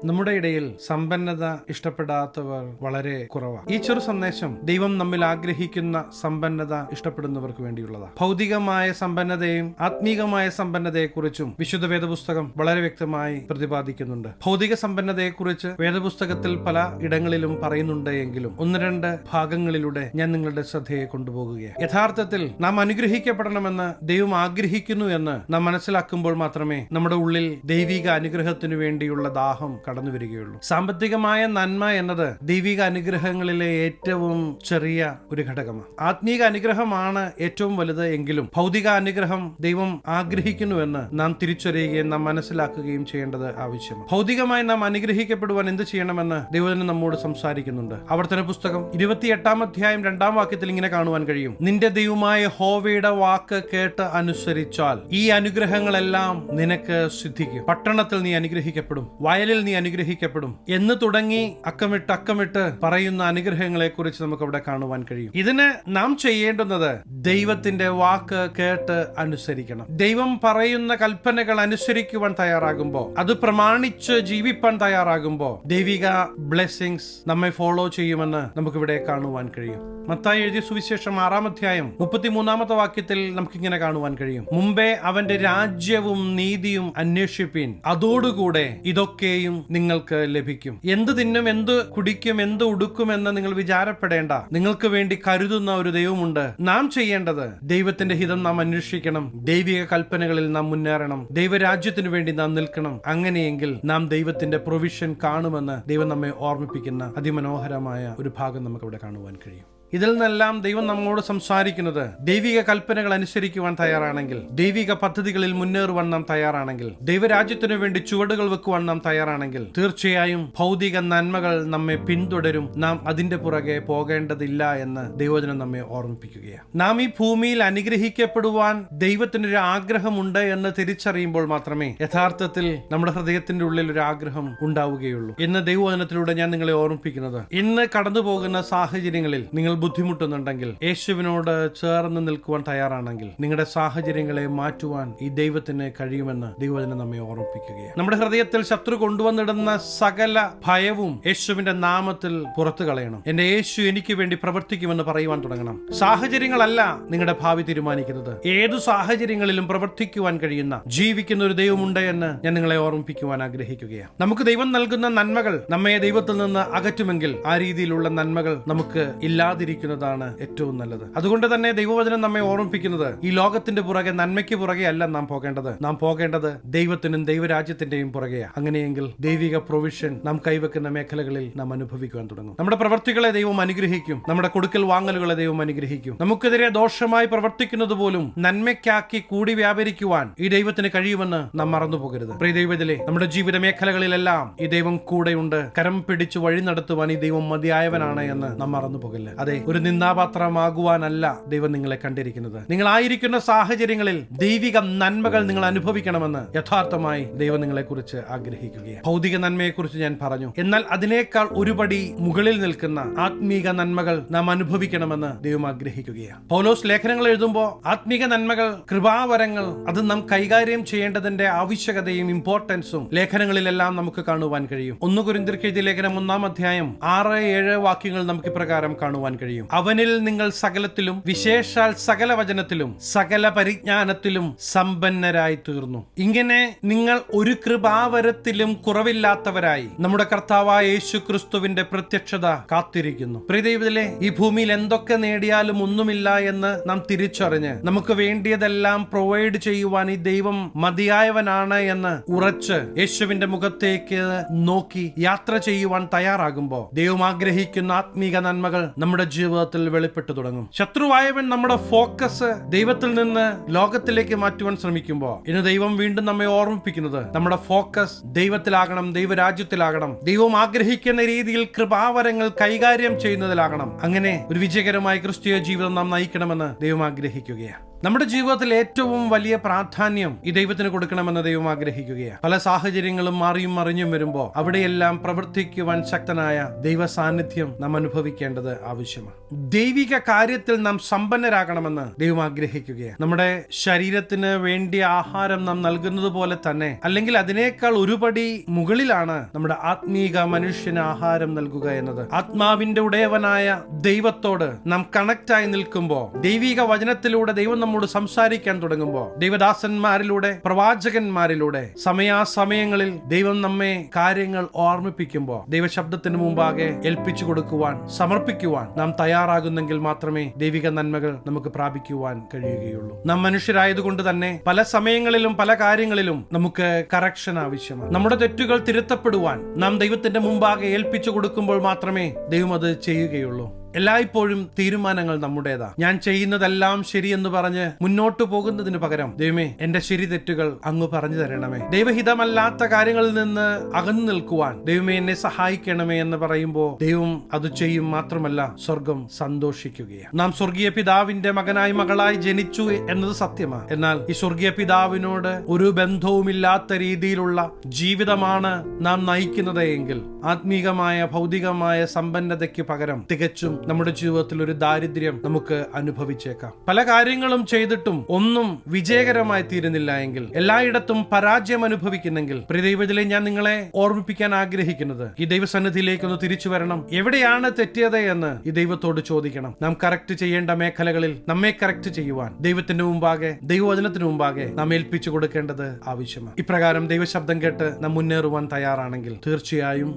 നമ്മുടെ ഇടയിൽ സമ്പന്നത ഇഷ്ടപ്പെടാത്തവർ വളരെ കുറവാണ്. ഈ ചെറു സന്ദേശം ദൈവം നമ്മിൽ ആഗ്രഹിക്കുന്ന സമ്പന്നത ഇഷ്ടപ്പെടുന്നവർക്ക് വേണ്ടിയുള്ളതാണ്. ഭൗതികമായ സമ്പന്നതയും ആത്മീകമായ സമ്പന്നതയെക്കുറിച്ചും വിശുദ്ധ വേദപുസ്തകം വളരെ വ്യക്തമായി പ്രതിപാദിക്കുന്നുണ്ട്. ഭൗതിക സമ്പന്നതയെക്കുറിച്ച് വേദപുസ്തകത്തിൽ പല ഇടങ്ങളിലും പറയുന്നുണ്ട് എങ്കിലും ഒന്ന് രണ്ട് ഭാഗങ്ങളിലൂടെ ഞാൻ നിങ്ങളുടെ ശ്രദ്ധയെ കൊണ്ടുപോകുകയാണ്. യഥാർത്ഥത്തിൽ നാം അനുഗ്രഹിക്കപ്പെടണമെന്ന് ദൈവം ആഗ്രഹിക്കുന്നു എന്ന് നാം മനസ്സിലാക്കുമ്പോൾ മാത്രമേ നമ്മുടെ ഉള്ളിൽ ദൈവിക അനുഗ്രഹത്തിനു വേണ്ടിയുള്ള ദാഹം കടന്നു വരികയുള്ളൂ. സാമ്പത്തികമായ നന്മ എന്നത് ദൈവിക അനുഗ്രഹങ്ങളിലെ ഏറ്റവും ചെറിയ ഒരു ഘടകമാണ്. ആത്മീക അനുഗ്രഹമാണ് ഏറ്റവും വലുത് എങ്കിലും ഭൗതിക അനുഗ്രഹം ദൈവം ആഗ്രഹിക്കുന്നുവെന്ന് നാം തിരിച്ചറിയുകയും നാം മനസ്സിലാക്കുകയും ചെയ്യേണ്ടത് ആവശ്യമാണ്. ഭൗതികമായി നാം അനുഗ്രഹിക്കപ്പെടുവാൻ എന്ത് ചെയ്യണമെന്ന് ദൈവം നമ്മോട് സംസാരിക്കുന്നുണ്ട്. ആവർത്തന പുസ്തകം 28-ാം അധ്യായം 2-ാം വാക്യത്തിൽ ഇങ്ങനെ കാണുവാൻ കഴിയും: നിന്റെ ദൈവമായ യഹോവയുടെ വാക്ക് കേട്ട് അനുസരിച്ചാൽ ഈ അനുഗ്രഹങ്ങളെല്ലാം നിനക്ക് സിദ്ധിക്കും. പട്ടണത്തിൽ നീ അനുഗ്രഹിക്കപ്പെടും, വയലിൽ നീ അനുഗ്രഹിക്കപ്പെടും എന്ന് തുടങ്ങി അക്കമിട്ട് പറയുന്ന അനുഗ്രഹങ്ങളെ കുറിച്ച് നമുക്ക് അവിടെ കാണുവാൻ കഴിയും. ഇതിന് നാം ചെയ്യേണ്ടുന്നത് ദൈവത്തിന്റെ വാക്ക് കേട്ട് അനുസരിക്കണം. ദൈവം പറയുന്ന കൽപ്പനകൾ അനുസരിക്കുവാൻ തയ്യാറാകുമ്പോൾ, അത് പ്രമാണിച്ച് ജീവിപ്പാൻ തയ്യാറാകുമ്പോൾ ദൈവിക ബ്ലെസ്സിങ്സ് നമ്മെ ഫോളോ ചെയ്യുമെന്ന് നമുക്കിവിടെ കാണുവാൻ കഴിയും. മത്തായി എഴുതിയ സുവിശേഷം 6-ാം അധ്യായം 33-ാമത്തെ വാക്യത്തിൽ നമുക്കിങ്ങനെ കാണുവാൻ കഴിയും: മുമ്പേ അവന്റെ രാജ്യവും നീതിയും അന്വേഷിപ്പീൻ, അതോടുകൂടെ ഇതൊക്കെയും നിങ്ങൾക്ക് ലഭിക്കും. എന്ത് തിന്നും, എന്ത് കുടിക്കും, എന്ത് ഉടുക്കുമെന്ന് നിങ്ങൾ വിചാരപ്പെടേണ്ട. നിങ്ങൾക്ക് വേണ്ടി കരുതുന്ന ഒരു ദൈവമുണ്ട്. നാം ചെയ്യേണ്ടത് ദൈവത്തിന്റെ ഹിതം നാം അന്വേഷിക്കണം, ദൈവിക കൽപ്പനകളിൽ നാം മുന്നേറണം, ദൈവരാജ്യത്തിനു വേണ്ടി നാം നിൽക്കണം. അങ്ങനെയെങ്കിൽ നാം ദൈവത്തിന്റെ പ്രൊവിഷൻ കാണുമെന്ന് ദൈവം നമ്മെ ഓർമ്മിപ്പിക്കുന്ന അതിമനോഹരമായ ഒരു ഭാഗം നമുക്ക് അവിടെ കാണുവാൻ കഴിയും. ഇതിൽ നിന്നെല്ലാം ദൈവം നമ്മോട് സംസാരിക്കുന്നത്, ദൈവിക കൽപ്പനകൾ അനുസരിക്കുവാൻ തയ്യാറാണെങ്കിൽ, ദൈവിക പദ്ധതികളിൽ മുന്നേറുവാൻ നാം തയ്യാറാണെങ്കിൽ, ദൈവരാജ്യത്തിനു വേണ്ടി ചുവടുകൾ വെക്കുവാൻ നാം തയ്യാറാണെങ്കിൽ തീർച്ചയായും ഭൗതിക നന്മകൾ നമ്മെ പിന്തുടരും. നാം അതിന്റെ പുറകെ പോകേണ്ടതില്ല എന്ന് ദൈവവചനം നമ്മെ ഓർമ്മിപ്പിക്കുകയാണ്. നാം ഈ ഭൂമിയിൽ അനുഗ്രഹിക്കപ്പെടുവാൻ ദൈവത്തിനൊരു ആഗ്രഹമുണ്ട് എന്ന് തിരിച്ചറിയുമ്പോൾ മാത്രമേ യഥാർത്ഥത്തിൽ നമ്മുടെ ഹൃദയത്തിന്റെ ഉള്ളിൽ ഒരു ആഗ്രഹം ഉണ്ടാവുകയുള്ളൂ എന്ന് ദൈവവചനത്തിലൂടെ ഞാൻ നിങ്ങളെ ഓർമ്മിപ്പിക്കുന്നത്. ഇന്ന് കടന്നു പോകുന്ന സാഹചര്യങ്ങളിൽ നിങ്ങൾ ബുദ്ധിമുട്ടുന്നുണ്ടെങ്കിൽ, യേശുവിനോട് ചേർന്ന് നിൽക്കുവാൻ തയ്യാറാണെങ്കിൽ നിങ്ങളുടെ സാഹചര്യങ്ങളെ മാറ്റുവാൻ ഈ ദൈവത്തിന് കഴിയുമെന്ന് ദൈവവചനം നമ്മെ ഓർമ്മിപ്പിക്കുകയാണ്. നമ്മുടെ ഹൃദയത്തിൽ ശത്രു കൊണ്ടുവന്നിടുന്ന സകല ഭയവും യേശുവിന്റെ നാമത്തിൽ പുറത്തു കളയണം. എന്റെ യേശു എനിക്ക് വേണ്ടി പ്രവർത്തിക്കുമെന്ന് പറയുവാൻ തുടങ്ങണം. സാഹചര്യങ്ങളല്ല നിങ്ങളുടെ ഭാവി തീരുമാനിക്കുന്നത്. ഏതു സാഹചര്യങ്ങളിലും പ്രവർത്തിക്കുവാൻ കഴിയുന്ന, ജീവിക്കുന്ന ഒരു ദൈവമുണ്ട് എന്ന് ഞാൻ നിങ്ങളെ ഓർമ്മിപ്പിക്കുവാൻ ആഗ്രഹിക്കുകയാണ്. നമുക്ക് ദൈവം നൽകുന്ന നന്മകൾ നമ്മെ ദൈവത്തിൽ നിന്ന് അകറ്റുമെങ്കിൽ ആ രീതിയിലുള്ള നന്മകൾ നമുക്ക് ഇല്ലാതിരിക്കുന്നതാണ് ഏറ്റവും നല്ലത്. അതുകൊണ്ട് തന്നെ ദൈവവചനം നമ്മെ ഓർമ്മിപ്പിക്കുന്നത്, ഈ ലോകത്തിന്റെ പുറകെ, നന്മയ്ക്ക് പുറകെ അല്ല നാം പോകേണ്ടത്. നാം പോകേണ്ടത് ദൈവത്തിനും ദൈവരാജ്യത്തിന്റെയും പുറകെയാണ്. അങ്ങനെയെങ്കിൽ ദൈവിക പ്രൊവിഷൻ നാം കൈവെക്കുന്ന മേഖലകളിൽ നാം അനുഭവിക്കുവാൻ തുടങ്ങും. നമ്മുടെ പ്രവർത്തികളെ ദൈവം അനുഗ്രഹിക്കും. നമ്മുടെ കൊടുക്കൽ വാങ്ങലുകളെ ദൈവം അനുഗ്രഹിക്കും. നമുക്കെതിരെ ദോഷമായി പ്രവർത്തിക്കുന്നത് പോലും നന്മയ്ക്കാക്കി കൂടി വ്യാപരിക്കുവാൻ ഈ ദൈവത്തിന് കഴിയുമെന്ന് നാം മറന്നു പോകരുത്. പ്രിയ ദൈവത്തിലെ, നമ്മുടെ ജീവിത മേഖലകളിലെല്ലാം ഈ ദൈവം കൂടെയുണ്ട്. കരം പിടിച്ചു വഴി നടത്തുവാൻ ഈ ദൈവം മതിയായവനാണ് എന്ന് നാം മറന്നു പോകില്ല. അതെ, ഒരു നിന്ദാപാത്രമാകുവാനല്ല ദൈവം നിങ്ങളെ കണ്ടിരിക്കുന്നത്. നിങ്ങളായിരിക്കുന്ന സാഹചര്യങ്ങളിൽ ദൈവിക നന്മകൾ നിങ്ങൾ അനുഭവിക്കണമെന്ന് യഥാർത്ഥമായി ദൈവം നിങ്ങളെ കുറിച്ച് ആഗ്രഹിക്കുകയാണ്. ഭൗതിക നന്മയെക്കുറിച്ച് ഞാൻ പറഞ്ഞു. എന്നാൽ അതിനേക്കാൾ ഒരുപടി മുകളിൽ നിൽക്കുന്ന ആത്മീക നന്മകൾ നാം അനുഭവിക്കണമെന്ന് ദൈവം ആഗ്രഹിക്കുകയാണ്. പൗലോസ് ലേഖനങ്ങൾ എഴുതുമ്പോൾ ആത്മീക നന്മകൾ, കൃപാവരങ്ങൾ, അത് നാം കൈകാര്യം ചെയ്യേണ്ടതിന്റെ ആവശ്യകതയും ഇമ്പോർട്ടൻസും ലേഖനങ്ങളിലെല്ലാം നമുക്ക് കാണുവാൻ കഴിയും. 1 കൊരിന്ത്യർക്ക് എഴുതിയ ലേഖനം 1-ാം അധ്യായം 6-7 വാക്യങ്ങൾ നമുക്ക് ഇപ്രകാരം കാണുവാൻ കഴിയും: അവനിൽ നിങ്ങൾ സകലത്തിലും, വിശേഷാൽ സകല വചനത്തിലും, സകല പരിജ്ഞാനത്തിലും സമ്പന്നരായി തീർന്നു. ഇങ്ങനെ നിങ്ങൾ ഒരു കൃപാവരത്തിലും കുറവില്ലാത്തവരായി നമ്മുടെ കർത്താവായ യേശു ക്രിസ്തുവിന്റെ പ്രത്യക്ഷത കാത്തിരിക്കുന്നു. പ്രിയദൈവത്തിലെ, ഈ ഭൂമിയിൽ എന്തൊക്കെ നേടിയാലും ഒന്നുമില്ല എന്ന് നാം തിരിച്ചറിഞ്ഞ് നമുക്ക് വേണ്ടിയതെല്ലാം പ്രൊവൈഡ് ചെയ്യുവാൻ ഈ ദൈവം മതിയായവനാണ് എന്ന് ഉറച്ച് യേശുവിന്റെ മുഖത്തേക്ക് നോക്കി യാത്ര ചെയ്യുവാൻ തയ്യാറാകുമ്പോൾ ദൈവം ആഗ്രഹിക്കുന്ന ആത്മീക നന്മകൾ നമ്മുടെ ജീവിതത്തിൽ വെളിപ്പെട്ടു തുടങ്ങും. ശത്രുവായവൻ നമ്മുടെ ഫോക്കസ് ദൈവത്തിൽ നിന്ന് ലോകത്തിലേക്ക് മാറ്റുവാൻ ശ്രമിക്കുമ്പോൾ ഇന്ന് ദൈവം വീണ്ടും നമ്മെ ഓർമ്മിപ്പിക്കുന്നത്, നമ്മുടെ ഫോക്കസ് ദൈവത്തിലാകണം, ദൈവരാജ്യത്തിലാകണം, ദൈവം ആഗ്രഹിക്കുന്ന രീതിയിൽ കൃപാവരങ്ങൾ കൈകാര്യം ചെയ്യുന്നതിലാകണം. അങ്ങനെ ഒരു വിജയകരമായ ക്രിസ്തീയ ജീവിതം നാം നയിക്കണമെന്ന് ദൈവം ആഗ്രഹിക്കുകയാണ്. നമ്മുടെ ജീവിതത്തിൽ ഏറ്റവും വലിയ പ്രാധാന്യം ഈ ദൈവത്തിന് കൊടുക്കണമെന്ന് ദൈവം ആഗ്രഹിക്കുകയാണ്. പല സാഹചര്യങ്ങളും മാറിയും മറിഞ്ഞും വരുമ്പോൾ അവിടെയെല്ലാം പ്രവർത്തിക്കുവാൻ ശക്തനായ ദൈവ സാന്നിധ്യം നാം അനുഭവിക്കേണ്ടത് ആവശ്യമാണ്. ദൈവിക കാര്യത്തിൽ നാം സമ്പന്നരാകണമെന്ന് ദൈവം ആഗ്രഹിക്കുകയാണ്. നമ്മുടെ ശരീരത്തിന് വേണ്ടിയ ആഹാരം നാം നൽകുന്നത് പോലെ തന്നെ, അല്ലെങ്കിൽ അതിനേക്കാൾ ഒരുപടി മുകളിലാണ് നമ്മുടെ ആത്മീക മനുഷ്യന് ആഹാരം നൽകുക എന്നത്. ആത്മാവിന്റെ ഉടയവനായ ദൈവത്തോട് നാം കണക്റ്റായി നിൽക്കുമ്പോൾ, ദൈവിക വചനത്തിലൂടെ ദൈവം നമ്മോട് സംസാരിക്കാൻ തുടങ്ങുമ്പോൾ, ദൈവദാസന്മാരിലൂടെ പ്രവാചകന്മാരിലൂടെ സമയാസമയങ്ങളിൽ ദൈവം നമ്മെ കാര്യങ്ങൾ ഓർമ്മിപ്പിക്കുമ്പോൾ, ദൈവശബ്ദത്തിന് മുമ്പാകെ ഏൽപ്പിച്ചു കൊടുക്കുവാൻ, സമർപ്പിക്കുവാൻ നാം തയ്യാറാകുന്നെങ്കിൽ മാത്രമേ ദൈവിക നന്മകൾ നമുക്ക് പ്രാപിക്കുവാൻ കഴിയുകയുള്ളൂ. നാം മനുഷ്യരായതുകൊണ്ട് തന്നെ പല സമയങ്ങളിലും പല കാര്യങ്ങളിലും നമുക്ക് കറക്ഷൻ ആവശ്യമാണ്. നമ്മുടെ തെറ്റുകൾ തിരുത്തപ്പെടുവാൻ നാം ദൈവത്തിന്റെ മുമ്പാകെ ഏൽപ്പിച്ചു കൊടുക്കുമ്പോൾ മാത്രമേ ദൈവം അത് ചെയ്യുകയുള്ളൂ. എല്ലായ്പ്പോഴും തീരുമാനങ്ങൾ നമ്മുടേതാ. ഞാൻ ചെയ്യുന്നതെല്ലാം ശരിയെന്ന് പറഞ്ഞ് മുന്നോട്ടു പോകുന്നതിന് പകരം, ദൈവമേ എന്റെ ശരി തെറ്റുകൾ അങ്ങ് പറഞ്ഞു തരണമേ, ദൈവഹിതമല്ലാത്ത കാര്യങ്ങളിൽ നിന്ന് അകന്നു നിൽക്കുവാൻ ദൈവമേ എന്നെ സഹായിക്കണമേ എന്ന് പറയുമ്പോൾ ദൈവം അത് ചെയ്യും. മാത്രമല്ല, സ്വർഗം സന്തോഷിക്കുകയാണ്. നാം സ്വർഗീയ പിതാവിന്റെ മകനായി മകളായി ജനിച്ചു എന്നത് സത്യമാണ്. എന്നാൽ ഈ സ്വർഗീയ പിതാവിനോട് ഒരു ബന്ധവുമില്ലാത്ത രീതിയിലുള്ള ജീവിതമാണ് നാം നയിക്കുന്നത് എങ്കിൽ ആത്മീകമായ ഭൗതികമായ സമ്പന്നതയ്ക്ക് പകരം തികച്ചും നമ്മുടെ ജീവിതത്തിൽ ഒരു ദാരിദ്ര്യം നമുക്ക് അനുഭവിച്ചേക്കാം. പല കാര്യങ്ങളും ചെയ്തിട്ടും ഒന്നും വിജയകരമായി തീരുന്നില്ല എങ്കിൽ, എല്ലായിടത്തും പരാജയം അനുഭവിക്കുന്നെങ്കിൽ, പ്രിയദൈവത്തിലെ ഞാൻ നിങ്ങളെ ഓർമ്മിപ്പിക്കാൻ ആഗ്രഹിക്കുന്നത്, ഈ ദൈവസന്നിധിയിലേക്കൊന്ന് തിരിച്ചു വരണം. എവിടെയാണ് തെറ്റിയത് എന്ന് ഈ ദൈവത്തോട് ചോദിക്കണം. നാം കറക്റ്റ് ചെയ്യേണ്ട മേഖലകളിൽ നമ്മെ കറക്റ്റ് ചെയ്യുവാൻ ദൈവത്തിന്റെ മുമ്പാകെ, ദൈവവചനത്തിന് മുമ്പാകെ നാം ഏൽപ്പിച്ചു കൊടുക്കേണ്ടത് ആവശ്യമാണ്. ഇപ്രകാരം ദൈവശബ്ദം കേട്ട് നാം മുന്നേറുവാൻ തയ്യാറാണെങ്കിൽ തീർച്ചയായും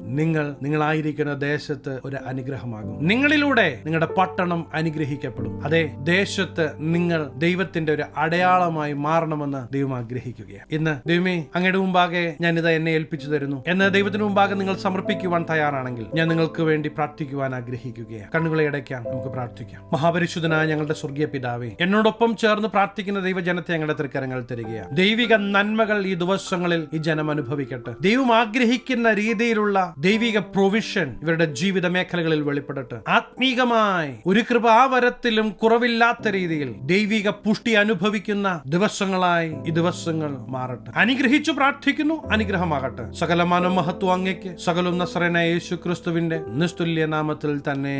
നിങ്ങളായിരിക്കുന്ന ദേശത്ത് ഒരു അനുഗ്രഹമാകും. നിങ്ങളിലൂടെ നിങ്ങളുടെ പട്ടണം അനുഗ്രഹിക്കപ്പെടും. അതെ, ദേശത്ത് നിങ്ങൾ ദൈവത്തിന്റെ ഒരു അടയാളമായി മാറണമെന്ന് ദൈവം ആഗ്രഹിക്കുകയാണ്. ഇന്ന് ദൈവമേ അങ്ങയുടെ മുമ്പാകെ ഞാൻ ഇത് എന്നെ ഏൽപ്പിച്ചു തരുന്നു എന്ന് ദൈവത്തിന് മുമ്പാകെ നിങ്ങൾ സമർപ്പിക്കുവാൻ തയ്യാറാണെങ്കിൽ ഞാൻ നിങ്ങൾക്ക് വേണ്ടി പ്രാർത്ഥിക്കുവാൻ ആഗ്രഹിക്കുകയാണ്. കണ്ണുകളെ അടയ്ക്കാം, നമുക്ക് പ്രാർത്ഥിക്കാം. മഹാപരിശുദ്ധനായ ഞങ്ങളുടെ സ്വർഗീയ പിതാവേ, എന്നോടൊപ്പം ചേർന്ന് പ്രാർത്ഥിക്കുന്ന ദൈവജനത്തെ ഞങ്ങളുടെ തൃക്കരങ്ങൾ തരികയാണ്. ദൈവിക നന്മകൾ ഈ ദിവസങ്ങളിൽ ഈ ജനം അനുഭവിക്കട്ടെ. ദൈവം ആഗ്രഹിക്കുന്ന രീതിയിലുള്ള ദൈവിക പ്രൊവിഷൻ ഇവരുടെ ജീവിത മേഖലകളിൽ വെളിപ്പെടട്ടെ. ആത്മീകമായി ഒരു കൃപാവരത്തിലും കുറവില്ലാത്ത രീതിയിൽ ദൈവിക പുഷ്ടി അനുഭവിക്കുന്ന ദിവസങ്ങളായി ഈ ദിവസങ്ങൾ മാറട്ടെ. അനുഗ്രഹിച്ചു പ്രാർത്ഥിക്കുന്നു, അനുഗ്രഹമാകട്ടെ. സകലമാനം മഹത്വം അങ്ങയ്ക്ക്, സകലം നസറേനായ യേശു ക്രിസ്തുവിന്റെ നിസ്തുല്യ നാമത്തിൽ തന്നെ,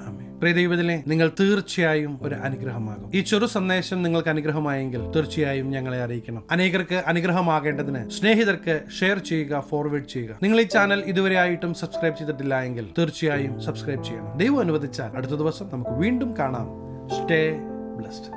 ആമേൻ. പ്രിയദൈവത്തിലെ നിങ്ങൾ തീർച്ചയായും ഒരു അനുഗ്രഹമാകും. ഈ ചെറു സന്ദേശം നിങ്ങൾക്ക് അനുഗ്രഹമായെങ്കിൽ തീർച്ചയായും ഞങ്ങളെ അറിയിക്കണം. അനേകർക്ക് അനുഗ്രഹമാകേണ്ടതിന് സ്നേഹിതർക്ക് ഷെയർ ചെയ്യുക, ഫോർവേഡ് ചെയ്യുക. നിങ്ങൾ ഈ ചാനൽ ഇതുവരെ ആയിട്ടും സബ്സ്ക്രൈബ് ചെയ്തിട്ടില്ല എങ്കിൽ തീർച്ചയായും സബ്സ്ക്രൈബ് ചെയ്യണം. ദൈവം അനുവദിച്ചാൽ അടുത്ത ദിവസം നമുക്ക് വീണ്ടും കാണാം. Stay blessed.